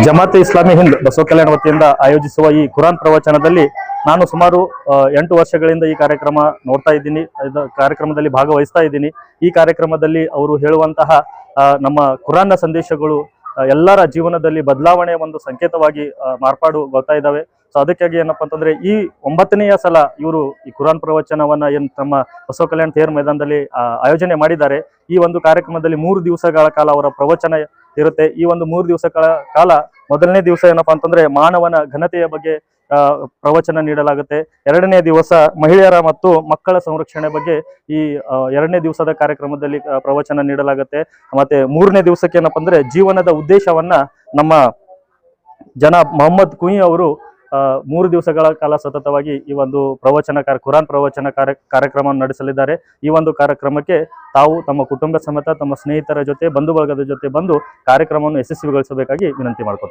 ಜಮಾತೆ ಇಸ್ಲಾಮಿ ಹಿಂದ್ ಬಸವ ಕಲ್ಯಾಣ ವತಿಯಿಂದ ಆಯೋಜಿಸುವ ಈ ಕುರಾನ್ ಪ್ರವಚನದಲ್ಲಿ ನಾನು ಸುಮಾರು 8 ವರ್ಷಗಳಿಂದ ಈ ಕಾರ್ಯಕ್ರಮ ನೋಡ್ತಾ ಇದ್ದೀನಿ, ಕಾರ್ಯಕ್ರಮದಲ್ಲಿ ಭಾಗವಹಿಸ್ತಾ ಇದ್ದೀನಿ. ಈ ಕಾರ್ಯಕ್ರಮದಲ್ಲಿ ಅವರು ಹೇಳುವಂತಹ ನಮ್ಮ ಕುರಾನ್ನ ಸಂದೇಶಗಳು ಎಲ್ಲರ ಜೀವನದಲ್ಲಿ ಬದಲಾವಣೆಯ ಒಂದು ಸಂಕೇತವಾಗಿ ಮಾರ್ಪಾಡು ಬರ್ತಾ ಇದ್ದಾವೆ. ಸೊ ಅದಕ್ಕಾಗಿ ಏನಪ್ಪಾ ಅಂತಂದ್ರೆ ಈ 9ನೆಯ ಸಲ ಇವರು ಈ ಕುರಾನ್ ಪ್ರವಚನವನ್ನ ಏನ್ ತಮ್ಮ ಬಸವ ಕಲ್ಯಾಣ ತೇರ್ ಮೈದಾನದಲ್ಲಿ ಆಯೋಜನೆ ಮಾಡಿದ್ದಾರೆ. ಈ ಒಂದು ಕಾರ್ಯಕ್ರಮದಲ್ಲಿ 3 ದಿವಸಗಳ ಕಾಲ ಅವರ ಪ್ರವಚನ ಇರುತ್ತೆ. ಈ ಒಂದು 3 ದಿವಸಗಳ ಕಾಲ ಮೊದಲನೇ ದಿವಸ ಏನಪ್ಪಾ ಅಂತಂದ್ರೆ ಮಾನವನ ಘನತೆಯ ಬಗ್ಗೆ ಪ್ರವಚನ ನೀಡಲಾಗುತ್ತೆ. 2ನೇ ದಿವಸ ಮಹಿಳೆಯರ ಮತ್ತು ಮಕ್ಕಳ ಸಂರಕ್ಷಣೆ ಬಗ್ಗೆ ಈ 2ನೇ ದಿವಸದ ಕಾರ್ಯಕ್ರಮದಲ್ಲಿ ಪ್ರವಚನ ನೀಡಲಾಗುತ್ತೆ. ಮತ್ತೆ 3ನೇ ದಿವಸಕ್ಕೆ ಏನಪ್ಪಾ ಅಂದ್ರೆ ಜೀವನದ ಉದ್ದೇಶವನ್ನ ನಮ್ಮ ಮೊಹಮ್ಮದ್ ಕುಯಿ ಅವರು 3 ದಿವಸಗಳ ಕಾಲ ಸತತವಾಗಿ ಈ ಒಂದು ಕುರಾನ್ ಪ್ರವಚನ ಕಾರ್ಯಕ್ರಮವನ್ನು ನಡೆಸಲಿದ್ದಾರೆ. ಈ ಒಂದು ಕಾರ್ಯಕ್ರಮಕ್ಕೆ ತಾವು ತಮ್ಮ ಕುಟುಂಬ ಸಮೇತ ತಮ್ಮ ಸ್ನೇಹಿತರ ಜೊತೆ ಬಂಧು ಬಳಗದ ಜೊತೆ ಬಂದು ಕಾರ್ಯಕ್ರಮವನ್ನು ಯಶಸ್ವಿಗೊಳಿಸಬೇಕಾಗಿ ವಿನಂತಿ ಮಾಡ್ಕೊತಾರೆ.